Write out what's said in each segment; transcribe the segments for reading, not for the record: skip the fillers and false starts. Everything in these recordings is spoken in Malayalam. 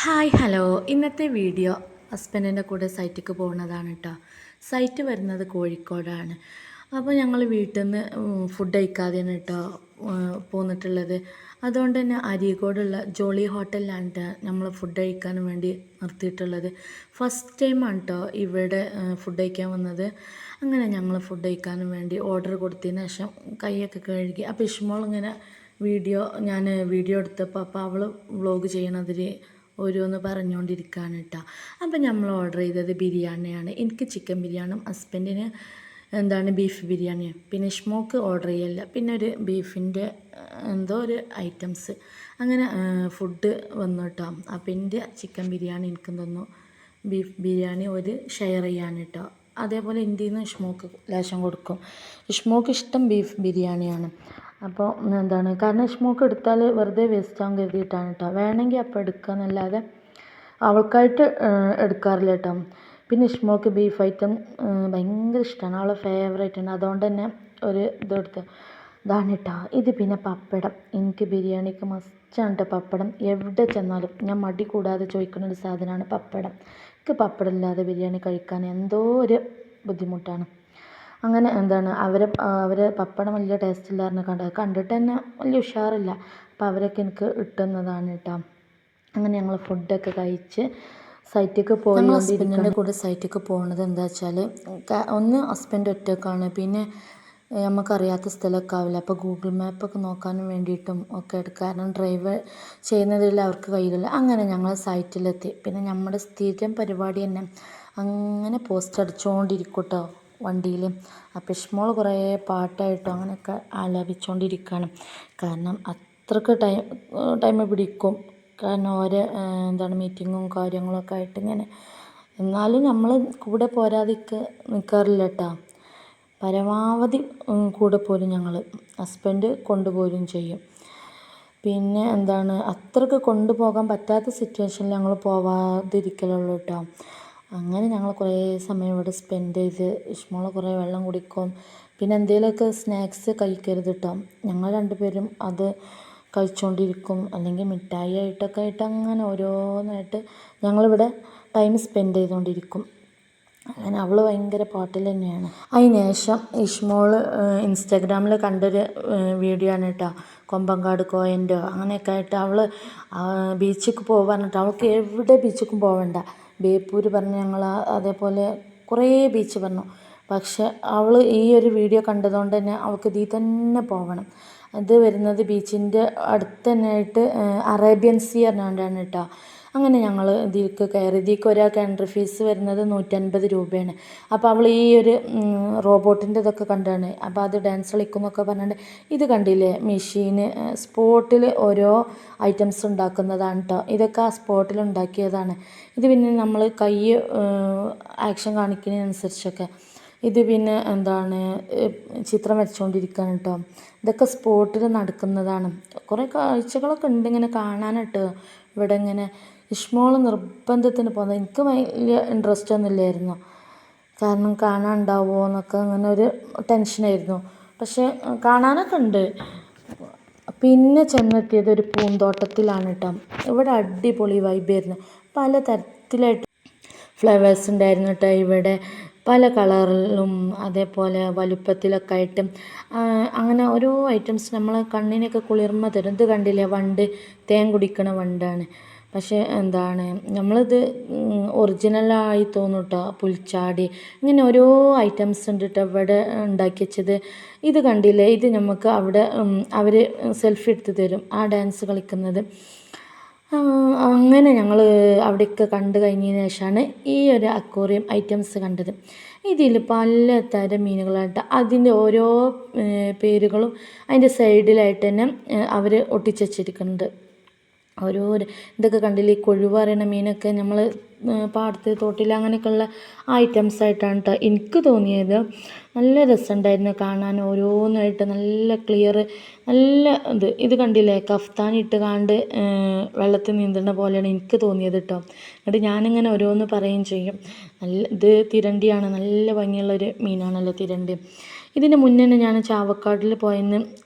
Hi hello. ഇന്നത്തെ വീഡിയോ ഹസ്ബൻഡിൻ്റെ കൂടെ സൈറ്റിലേക്ക് പോകുന്നതാണ് കേട്ടോ. സൈറ്റ് വരുന്നത് കോഴിക്കോടാണ്. അപ്പോൾ ഞങ്ങൾ വീട്ടിൽ നിന്ന് ഫുഡ് കഴിക്കാതെയാണ് കേട്ടോ പോന്നിട്ടുള്ളത്. അതുകൊണ്ട് തന്നെ അരീക്കോടുള്ള ജോളി ഹോട്ടലിലാണ് കേട്ടോ നമ്മൾ ഫുഡ് കഴിക്കാൻ വേണ്ടി നിർത്തിയിട്ടുള്ളത്. ഫസ്റ്റ് ടൈമാണ് കേട്ടോ ഇവിടെ ഫുഡ് കഴിക്കാൻ വന്നത്. അങ്ങനെ ഞങ്ങൾ ഫുഡ് കഴിക്കാൻ വേണ്ടി ഓർഡർ കൊടുത്തതിന് ശേഷം കൈയൊക്കെ കഴുകി. അപ്പോൾ ഇഷ്മോൾ ഇങ്ങനെ ഞാൻ വീഡിയോ എടുത്തപ്പോൾ അപ്പോൾ അവൾ വ്ളോഗ് ചെയ്യണതിൽ ഓരോന്ന് പറഞ്ഞുകൊണ്ടിരിക്കുകയാണ് കേട്ടോ. അപ്പം നമ്മൾ ഓർഡർ ചെയ്തത് ബിരിയാണിയാണ്. എനിക്ക് ചിക്കൻ ബിരിയാണിയും ഹസ്ബൻഡിന് ബീഫ് ബിരിയാണിയും. പിന്നെ ഇഷ്മോക്ക് ഓർഡർ ചെയ്യല്ല. പിന്നെ ഒരു ബീഫിൻ്റെ എന്തോ ഒരു ഐറ്റംസ് അങ്ങനെ ഫുഡ് വന്നു കേട്ടോ. അപ്പം എൻ്റെ ചിക്കൻ ബിരിയാണി എനിക്കും തന്നു, ബീഫ് ബിരിയാണി ഒരു ഷെയർ ചെയ്യാൻ കേട്ടോ. അതേപോലെ ഇന്ത്യയിൽ നിന്ന് ഇഷ്മോക്ക് ലേശം കൊടുക്കും. ഇഷ്മോക്ക് ഇഷ്ടം ബീഫ് ബിരിയാണിയാണ്. അപ്പോൾ കാരണം ഇഷ്മോക്ക് എടുത്താൽ വെറുതെ വേസ്റ്റ് ആകാൻ കരുതിയിട്ടാണ് കേട്ടോ. വേണമെങ്കിൽ അപ്പോൾ എടുക്കുക എന്നല്ലാതെ അവൾക്കായിട്ട് എടുക്കാറില്ല കേട്ടോ. പിന്നെ ഇഷ്മോക്ക് ബീഫ് ഐറ്റം ഭയങ്കര ഇഷ്ടമാണ്, അവളെ ഫേവറേറ്റാണ്. അതുകൊണ്ട് തന്നെ ഒരു ഇതെടുത്ത് ഇതാണ് കേട്ടോ. ഇത് പിന്നെ പപ്പടം, എനിക്ക് ബിരിയാണിക്ക് മസ്റ്റാണ് കേട്ടോ പപ്പടം. എവിടെ ചെന്നാലും ഞാൻ മടി കൂടാതെ ചോദിക്കുന്ന ഒരു സാധനമാണ് പപ്പടം. എനിക്ക് പപ്പടം ഇല്ലാതെ ബിരിയാണി കഴിക്കാൻ എന്തോ ഒരു ബുദ്ധിമുട്ടാണ്. അങ്ങനെ അവരെ പപ്പടം വലിയ ടേസ്റ്റ് ഇല്ലായിരുന്നു കണ്ടിട്ട് തന്നെ വലിയ ഉഷാറില്ല. അപ്പോൾ അവരൊക്കെ എനിക്ക് ഇട്ടുന്നതാണ് കേട്ടോ. അങ്ങനെ ഞങ്ങൾ ഫുഡൊക്കെ കഴിച്ച് സൈറ്റിലേക്ക് പോയി. ഹസ്ബൻഡിൻ്റെ കൂടെ സൈറ്റിലേക്ക് പോകുന്നത് എന്താ വെച്ചാൽ, ഒന്ന് ഹസ്ബൻഡ് ഒറ്റക്കാണ്, പിന്നെ നമുക്കറിയാത്ത സ്ഥലമൊക്കെ ആവില്ല. അപ്പോൾ ഗൂഗിൾ മാപ്പൊക്കെ നോക്കാനും വേണ്ടിയിട്ടും ഒക്കെ എടുക്കുക. കാരണം ഡ്രൈവ് ചെയ്യുന്നതിൽ അവർക്ക് കഴിയില്ല. അങ്ങനെ ഞങ്ങൾ സൈറ്റിലെത്തി. പിന്നെ നമ്മുടെ സ്ഥിരം പരിപാടി തന്നെ അങ്ങനെ പോസ്റ്റ് അടിച്ചുകൊണ്ടിരിക്കും കേട്ടോ വണ്ടിയിൽ. അപ്പോൾ ഇഷ്മോൾ കുറേ പാട്ടായിട്ടോ അങ്ങനെയൊക്കെ ആലപിച്ചുകൊണ്ടിരിക്കുകയാണ്. കാരണം അത്രയ്ക്ക് ടൈം പിടിക്കും. കാരണം ഓരോ മീറ്റിങ്ങും കാര്യങ്ങളൊക്കെ ആയിട്ട് ഇങ്ങനെ. എന്നാലും നമ്മൾ കൂടെ നിൽക്കാറില്ല കേട്ടോ. പരമാവധി കൂടെ പോരും ഞങ്ങൾ. ഹസ്ബൻഡ് കൊണ്ടുപോരും ചെയ്യും. പിന്നെ അത്രയ്ക്ക് കൊണ്ടുപോകാൻ പറ്റാത്ത സിറ്റുവേഷനിൽ ഞങ്ങൾ പോവാതിരിക്കലുള്ളൂ കേട്ടോ. അങ്ങനെ ഞങ്ങൾ കുറേ സമയം ഇവിടെ സ്പെൻഡ് ചെയ്ത്. ഇഷ്മോൾ കുറേ വെള്ളം കുടിക്കും. പിന്നെ എന്തെങ്കിലുമൊക്കെ സ്നാക്സ് കഴിക്കരുത് കേട്ടോ. ഞങ്ങൾ രണ്ടുപേരും അത് കഴിച്ചുകൊണ്ടിരിക്കും. അല്ലെങ്കിൽ മിഠായി ആയിട്ടൊക്കെ അങ്ങനെ ഓരോന്നായിട്ട് ഞങ്ങളിവിടെ ടൈം സ്പെൻഡ് ചെയ്തുകൊണ്ടിരിക്കും. അങ്ങനെ അവൾ ഭയങ്കര പാട്ടിൽ തന്നെയാണ്. അതിന് ശേഷം ഇഷ്മോൾ ഇൻസ്റ്റാഗ്രാമിൽ കണ്ടൊരു വീഡിയോ ആണ് കേട്ടോ. കൊമ്പങ്കാട് കോയൻ്റോ അങ്ങനെയൊക്കെ ആയിട്ട് അവൾ ബീച്ചിലേക്ക് പോകാനിട്ട്. അവൾക്ക് എവിടെ ബീച്ചിലേക്കും പോകണ്ട. ബേപ്പൂർ പറഞ്ഞു, ഞങ്ങൾ അതേപോലെ കുറേ ബീച്ച് പറഞ്ഞു. പക്ഷെ അവൾ ഈ ഒരു വീഡിയോ കണ്ടതുകൊണ്ട് തന്നെ അവൾക്ക് ഇതിൽ തന്നെ പോകണം. ഇത് വരുന്നത് ബീച്ചിൻ്റെ അടുത്ത് തന്നെ ആയിട്ട് അറേബ്യൻ സീ പറഞ്ഞുകൊണ്ടാണ് കേട്ടോ. അങ്ങനെ ഞങ്ങൾ ഇതിലേക്ക് കയറി. ഇതിലേക്ക് ഒരാൾക്ക് എൻട്രി ഫീസ് വരുന്നത് 150 രൂപയാണ്. അപ്പോൾ അവൾ ഈ ഒരു റോബോട്ടിൻ്റെ ഇതൊക്കെ കണ്ടാണ്. അപ്പോൾ അത് ഡാൻസ് കളിക്കുന്നൊക്കെ പറഞ്ഞിട്ട്, ഇത് കണ്ടില്ലേ മെഷീന് സ്പോട്ടിൽ ഓരോ ഐറ്റംസ് ഉണ്ടാക്കുന്നതാണ് കേട്ടോ. ഇതൊക്കെ ആ സ്പോട്ടിൽ ഉണ്ടാക്കിയതാണ്. ഇത് പിന്നെ നമ്മൾ കൈ ആക്ഷൻ കാണിക്കുന്നതിനനുസരിച്ചൊക്കെ ഇത് പിന്നെ ചിത്രം വരച്ചുകൊണ്ടിരിക്കുകയാണ് കേട്ടോ. ഇതൊക്കെ സ്പോട്ടിൽ നടക്കുന്നതാണ്. കുറേ കാഴ്ചകളൊക്കെ ഉണ്ട് ഇങ്ങനെ കാണാനായിട്ട് ഇവിടെ ഇങ്ങനെ. ഇഷ്മോൾ നിർബന്ധത്തിന് പോകുന്നത്. എനിക്ക് വലിയ ഇൻട്രസ്റ്റ് ഒന്നും ഇല്ലായിരുന്നു. കാരണം കാണാനുണ്ടാവുമോ എന്നൊക്കെ അങ്ങനെ ഒരു ടെൻഷനായിരുന്നു. പക്ഷേ കാണാനൊക്കെ ഉണ്ട്. പിന്നെ ചെന്നെത്തിയത് ഒരു പൂന്തോട്ടത്തിലാണ് കേട്ടോ. ഇവിടെ അടിപൊളി വൈബായിരുന്നു. പല തരത്തിലായിട്ട് ഫ്ലവേഴ്സ് ഉണ്ടായിരുന്നു കേട്ടോ ഇവിടെ. പല കളറിലും അതേപോലെ വലുപ്പത്തിലൊക്കെ ആയിട്ട് അങ്ങനെ ഓരോ ഐറ്റംസ് നമ്മൾ കണ്ണിനൊക്കെ കുളിർമ തരും. ഇത് കണ്ടില്ലേ, വണ്ട്, തേൻ കുടിക്കണ വണ്ടാണ്. പക്ഷേ നമ്മളിത് ഒറിജിനലായി തോന്നും കേട്ടോ. പുൽച്ചാടി ഇങ്ങനെ ഓരോ ഐറ്റംസ് ഉണ്ട് കേട്ടോ ഇവിടെ ഉണ്ടാക്കി വെച്ചത്. ഇത് കണ്ടില്ലേ, ഇത് നമുക്ക് അവിടെ അവർ സെൽഫി എടുത്ത് തരും ആ ഡാൻസ് കളിക്കുന്നത്. അങ്ങനെ ഞങ്ങൾ അവിടെയൊക്കെ കണ്ടു കഴിഞ്ഞതിന് ശേഷമാണ് ഈ ഒരു അക്വേറിയം ഐറ്റംസ് കണ്ടത്. ഇതിൽ പലതരം മീനുകളായിട്ട് അതിൻ്റെ ഓരോ പേരുകളും അതിൻ്റെ സൈഡിലായിട്ട് തന്നെ അവർ ഒട്ടിച്ച് വച്ചിരിക്കുന്നുണ്ട്. ഇതൊക്കെ കണ്ടില്ലേ, കൊഴുവ പറയുന്ന മീനൊക്കെ നമ്മൾ പാടത്ത് തോട്ടിൽ അങ്ങനെയൊക്കെയുള്ള ഐറ്റംസ് ആയിട്ടാണ് കേട്ടോ എനിക്ക് തോന്നിയത്. നല്ല രസമുണ്ടായിരുന്നു കാണാൻ. ഓരോന്നായിട്ട് നല്ല ക്ലിയർ, നല്ല ഇത് കണ്ടില്ലേ, കഫ്താൻ ഇട്ട് കാണ്ട് വെള്ളത്തിൽ നീന്തുന്ന പോലെയാണ് എനിക്ക് തോന്നിയത് കേട്ടോ. എന്നിട്ട് ഞാനിങ്ങനെ ഓരോന്ന് പറയുകയും ചെയ്യും. ഇത് തിരണ്ടിയാണ്, നല്ല ഭംഗിയുള്ളൊരു മീനാണല്ലോ തിരണ്ടി. ഇതിന് മുന്നേ ഞാൻ ചാവക്കാടിൽ പോയെന്ന്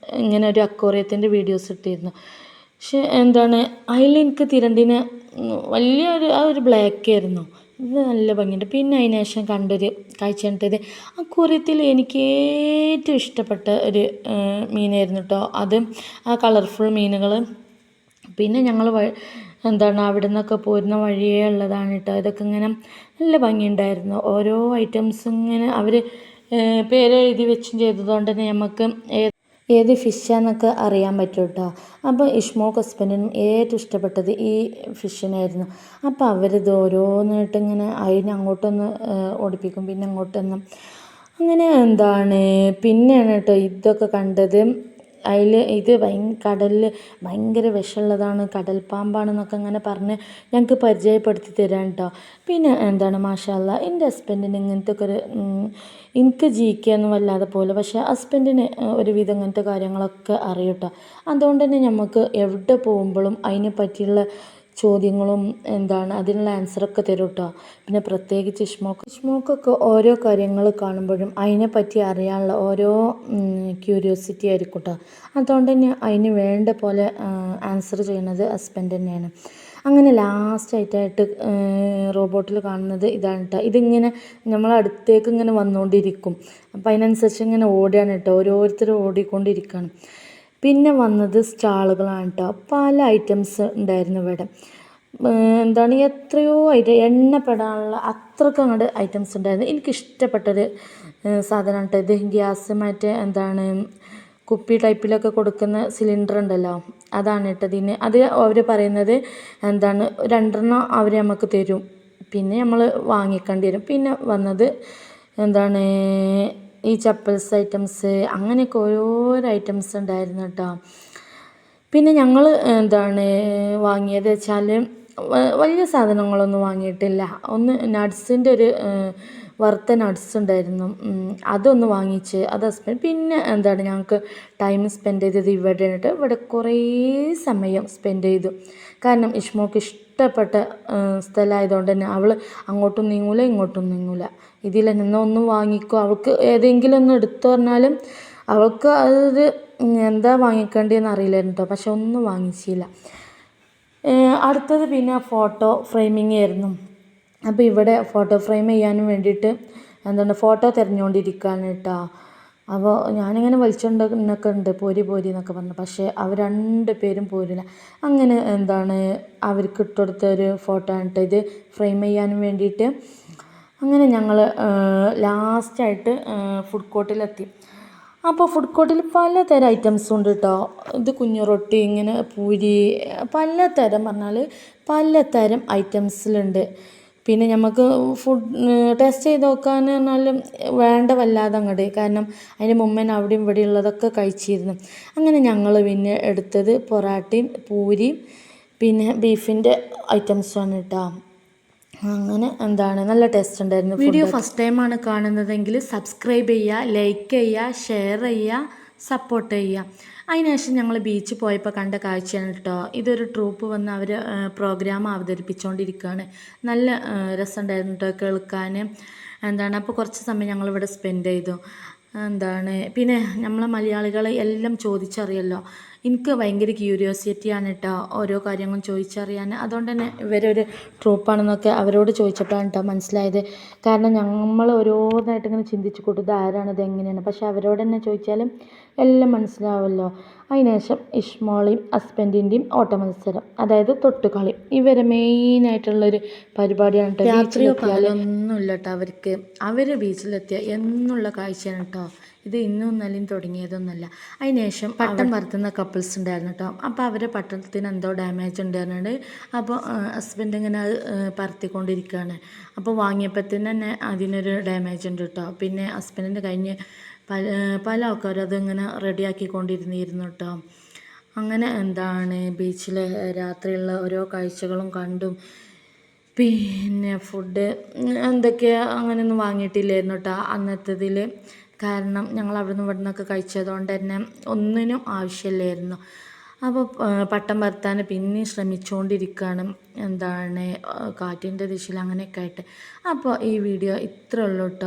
ഇങ്ങനെ ഒരു അക്വേറിയത്തിൻ്റെ വീഡിയോസ് ഇട്ടിരുന്നു. പക്ഷെ എന്താണ് അതിലെനിക്ക് തിരണ്ടിന് വലിയൊരു ആ ഒരു ബ്ലാക്ക് ആയിരുന്നു. ഇത് നല്ല ഭംഗിയുണ്ട്. പിന്നെ അതിന് ശേഷം കണ്ടൊരു കാഴ്ച കണ്ടത് അക്വേറിയത്തിൽ എനിക്ക് ഏറ്റവും ഇഷ്ടപ്പെട്ട ഒരു മീനായിരുന്നു കേട്ടോ. അത് ആ കളർഫുൾ മീനുകൾ. പിന്നെ ഞങ്ങൾ എന്താണ് അവിടെ നിന്നൊക്കെ പോരുന്ന വഴിയേ ഉള്ളതാണ് കേട്ടോ. ഇതൊക്കെ ഇങ്ങനെ നല്ല ഭംഗിയുണ്ടായിരുന്നു. ഓരോ ഐറ്റംസ് ഇങ്ങനെ അവർ പേരെഴുതി വെച്ചും ചെയ്തതുകൊണ്ട് തന്നെ നമുക്ക് ഏത് ഫിഷാന്നൊക്കെ അറിയാൻ പറ്റും കേട്ടോ. അപ്പോൾ ഇഷ്മോക്ക് ഹസ്ബൻഡിനും ഏറ്റവും ഇഷ്ടപ്പെട്ടത് ഈ ഫിഷിനായിരുന്നു. അപ്പോൾ അവരിത് ഓരോന്നായിട്ട് ഇങ്ങനെ അതിനെ അങ്ങോട്ടൊന്ന് ഓടിപ്പിക്കും, പിന്നെ അങ്ങോട്ടൊന്ന് അങ്ങനെ എന്താണ് പിന്നെയാണ് കേട്ടോ ഇതൊക്കെ കണ്ടത്. അതിൽ ഇത് കടലിൽ ഭയങ്കര വിഷമുള്ളതാണ്, കടൽ പാമ്പാണെന്നൊക്കെ അങ്ങനെ പറഞ്ഞ് ഞങ്ങൾക്ക് പരിചയപ്പെടുത്തി തരാൻ കേട്ടോ. പിന്നെ എന്താണ് മാഷാ അല്ലാ എൻ്റെ ഹസ്ബൻഡിന് ഇങ്ങനത്തെ ഒക്കെ ഒരു എനിക്ക് ജീവിക്കാനൊന്നും വല്ലാതെ പോലെ, പക്ഷേ ഹസ്ബൻഡിന് ഒരുവിധം ഇങ്ങനത്തെ കാര്യങ്ങളൊക്കെ അറിയും കേട്ടോ. അതുകൊണ്ട് തന്നെ നമുക്ക് എവിടെ പോകുമ്പോഴും അതിനെ പറ്റിയുള്ള ചോദ്യങ്ങളും എന്താണ് അതിനുള്ള ആൻസറൊക്കെ തരും കേട്ടോ. പിന്നെ പ്രത്യേകിച്ച് ഇഷ്മോക്കൊക്കെ ഓരോ കാര്യങ്ങൾ കാണുമ്പോഴും അതിനെപ്പറ്റി അറിയാനുള്ള ഓരോ ക്യൂരിയോസിറ്റി ആയിരിക്കും കേട്ടോ. അതുകൊണ്ട് തന്നെ അതിന് വേണ്ട പോലെ ആൻസർ ചെയ്യുന്നത് ഹസ്ബൻഡ് തന്നെയാണ്. അങ്ങനെ ലാസ്റ്റായിട്ടായിട്ട് റോബോട്ടിൽ കാണുന്നത് ഇതാണ് കേട്ടോ. ഇതിങ്ങനെ നമ്മളടുത്തേക്ക് ഇങ്ങനെ വന്നുകൊണ്ടിരിക്കും. അപ്പം അതിനനുസരിച്ച് ഇങ്ങനെ ഓടുകയാണ് കേട്ടോ, ഓരോരുത്തരും ഓടിക്കൊണ്ടിരിക്കുകയാണ്. പിന്നെ വന്നത് സ്റ്റാളുകളാണ് കേട്ടോ. പല ഐറ്റംസ് ഉണ്ടായിരുന്നു ഇവിടെ. എന്താണ് എത്രയോ എണ്ണപ്പെടാനുള്ള അത്രയ്ക്ക് അങ്ങോട്ട് ഐറ്റംസ് ഉണ്ടായിരുന്നു. എനിക്കിഷ്ടപ്പെട്ടൊരു സാധനമാണ് കേട്ടോ ഇത്. ഗ്യാസ് മറ്റേ എന്താണ് കുപ്പി ടൈപ്പിലൊക്കെ കൊടുക്കുന്ന സിലിണ്ടർ ഉണ്ടല്ലോ, അതാണ് കേട്ടോ ഇതിന്. അത് അവർ പറയുന്നത് എന്താണ് 2 അവർ നമുക്ക് തരും, പിന്നെ നമ്മൾ വാങ്ങിക്കേണ്ടി വരും. പിന്നെ വന്നത് എന്താണ് ഈ ചപ്പൽസ് ഐറ്റംസ്, അങ്ങനെയൊക്കെ ഓരോരോ ഐറ്റംസ് ഉണ്ടായിരുന്നു കേട്ടോ. പിന്നെ ഞങ്ങൾ എന്താണ് വാങ്ങിയത് വെച്ചാൽ വലിയ സാധനങ്ങളൊന്നും വാങ്ങിയിട്ടില്ല. ഒന്ന് നട്ട്സിൻ്റെ ഒരു വറുത്ത നട്ട്സ് ഉണ്ടായിരുന്നു, അതൊന്ന് വാങ്ങിച്ച് അത് ഹസ്ബൻഡ്. പിന്നെ എന്താണ് ഞങ്ങൾക്ക് ടൈം സ്പെൻഡ് ചെയ്തത് ഇവിടെ ആയിട്ട്. ഇവിടെ കുറേ സമയം സ്പെൻഡ് ചെയ്തു. കാരണം ഇഷ്മോക്ക് ഇഷ്ടപ്പെട്ട സ്ഥലമായതുകൊണ്ട് തന്നെ അവൾ അങ്ങോട്ടും നീങ്ങൂല ഇങ്ങോട്ടും നീങ്ങൂല. ഇതിൽ നിന്ന് ഒന്നും വാങ്ങിക്കോ, അവൾക്ക് ഏതെങ്കിലും ഒന്ന് എടുത്തു പറഞ്ഞാലും അവൾക്ക് അതൊരു എന്താ വാങ്ങിക്കേണ്ടതെന്ന് അറിയില്ലായിരുന്നു കേട്ടോ. പക്ഷെ ഒന്നും വാങ്ങിച്ചില്ല. അടുത്തത് പിന്നെ ഫോട്ടോ ഫ്രെയിമിങ് ആയിരുന്നു. അപ്പോൾ ഇവിടെ ഫോട്ടോ ഫ്രെയിം ചെയ്യാനും വേണ്ടിയിട്ട് എന്താണ് ഫോട്ടോ തിരഞ്ഞുകൊണ്ടിരിക്കുകയാണ് കേട്ടോ. അപ്പോൾ ഞാനിങ്ങനെ വിളിച്ചുകൊണ്ടൊക്കെ ഉണ്ട്, പോരി പോരി എന്നൊക്കെ പറഞ്ഞു. പക്ഷേ അവർ 2 പേരും പോരില്ല. അങ്ങനെ എന്താണ് അവർക്ക് ഇട്ടുകൊടുത്ത ഒരു ഫോട്ടോ ആണ് കേട്ടോ ഇത്, ഫ്രെയിം ചെയ്യാനും വേണ്ടിയിട്ട്. അങ്ങനെ ഞങ്ങൾ ലാസ്റ്റായിട്ട് ഫുഡ് കോർട്ടിലെത്തി. അപ്പോൾ ഫുഡ് കോർട്ടിൽ പലതരം ഐറ്റംസും ഉണ്ട് കേട്ടോ. ഇത് കുഞ്ഞു റൊട്ടി, ഇങ്ങനെ പൂരി, പലതരം പറഞ്ഞാൽ പലതരം ഐറ്റംസിലുണ്ട്. പിന്നെ നമുക്ക് ഫുഡ് ടേസ്റ്റ് ചെയ്ത് നോക്കാൻ പറഞ്ഞാലും വേണ്ട വല്ലാതെ അങ്ങോട്ട്, കാരണം അതിന് മുമ്പേ അവിടെയും ഇവിടെ ഉള്ളതൊക്കെ കഴിച്ചിരുന്നു. അങ്ങനെ ഞങ്ങൾ പിന്നെ എടുത്തത് പൊറാട്ടയും പൂരിയും പിന്നെ ബീഫിൻ്റെ ഐറ്റംസുമാണ് കേട്ടോ. അങ്ങനെ എന്താണ് നല്ല ടേസ്റ്റ് ഉണ്ടായിരുന്നു. വീഡിയോ ഫസ്റ്റ് ടൈമാണ് കാണുന്നതെങ്കിൽ സബ്സ്ക്രൈബ് ചെയ്യുക, ലൈക്ക് ചെയ്യുക, ഷെയർ ചെയ്യുക, സപ്പോർട്ട് ചെയ്യുക. അതിനുശേഷം ഞങ്ങൾ ബീച്ചിൽ പോയപ്പോൾ കണ്ട കാഴ്ചയാണ് കേട്ടോ. ഇതൊരു ട്രൂപ്പ് വന്ന് അവർ പ്രോഗ്രാം അവതരിപ്പിച്ചുകൊണ്ടിരിക്കുകയാണ്. നല്ല രസമുണ്ടായിരുന്നു കേട്ടോ കേൾക്കാൻ. എന്താണ് അപ്പോൾ കുറച്ച് സമയം ഞങ്ങളിവിടെ സ്പെൻഡ് ചെയ്തു. എന്താണ് പിന്നെ നമ്മളെ മലയാളികളെ എല്ലാം ചോദിച്ചറിയല്ലോ. എനിക്ക് ഭയങ്കര ക്യൂരിയോസിറ്റിയാണ് കേട്ടോ ഓരോ കാര്യങ്ങളും ചോദിച്ചറിയാൻ. അതുകൊണ്ട് തന്നെ ഇവരൊരു ട്രൂപ്പാണെന്നൊക്കെ അവരോട് ചോദിച്ചപ്പോഴാണ് കേട്ടോ മനസ്സിലായത്. കാരണം നമ്മൾ ഓരോന്നായിട്ട് ഇങ്ങനെ ചിന്തിച്ച് കൂട്ടും ഇത് ആരാണ്, ഇത് എങ്ങനെയാണ്. പക്ഷെ അവരോട് തന്നെ ചോദിച്ചാലും എല്ലാം മനസ്സിലാവുമല്ലോ. അതിനുശേഷം ഇഷ്മോളെയും ഹസ്ബൻഡിൻ്റെയും ഓട്ട മത്സരം, അതായത് തൊട്ടുകളി, ഇവരെ മെയിനായിട്ടുള്ളൊരു പരിപാടിയാണ് കേട്ടോ. രാത്രിയോ പകലൊന്നുമില്ല കേട്ടോ അവർക്ക്. അവർ ബീച്ചിലെത്തിയ എന്നുള്ള കാഴ്ചയാണ് കേട്ടോ ഇത്. ഇന്നും ഇന്നലെയും തുടങ്ങിയതൊന്നുമല്ല. അതിനുശേഷം പട്ടം പറത്തുന്ന കപ്പിൾസ് ഉണ്ടായിരുന്നു കേട്ടോ. അപ്പോൾ അവരെ പട്ടണത്തിന് എന്തോ ഡാമേജ് ഉണ്ടായിരുന്നുണ്ട്. അപ്പോൾ ഹസ്ബൻഡ് ഇങ്ങനെ അത് പറത്തിക്കൊണ്ടിരിക്കുകയാണ്. അപ്പോൾ വാങ്ങിയപ്പോഴത്തേന് തന്നെ അതിനൊരു ഡാമേജ് ഉണ്ട് കേട്ടോ. പിന്നെ ഹസ്ബൻഡിൻ്റെ കഴിഞ്ഞ് പല ആൾക്കാരും അതിങ്ങനെ റെഡിയാക്കിക്കൊണ്ടിരുന്നിരുന്നു കേട്ടോ. അങ്ങനെ എന്താണ് ബീച്ചിൽ രാത്രിയുള്ള ഓരോ കാഴ്ചകളും കണ്ടും. പിന്നെ ഫുഡ് എന്തൊക്കെയാ അങ്ങനെയൊന്നും വാങ്ങിയിട്ടില്ലായിരുന്നു കേട്ടോ അന്നത്തതിൽ. കാരണം ഞങ്ങൾ അവിടെ നിന്ന് ഇവിടെ നിന്നൊക്കെ കഴിച്ചതുകൊണ്ട് തന്നെ ഒന്നിനും ആവശ്യമില്ലായിരുന്നു. അപ്പോൾ പട്ടം പറത്താൻ പിന്നെയും ശ്രമിച്ചുകൊണ്ടിരിക്കുകയാണ്. എന്താണ് കാറ്റിൻ്റെ ദിശയിൽ അങ്ങനെയൊക്കെ ആയിട്ട്. അപ്പോൾ ഈ വീഡിയോ ഇത്രയേ ഉള്ളൂ കേട്ടോ.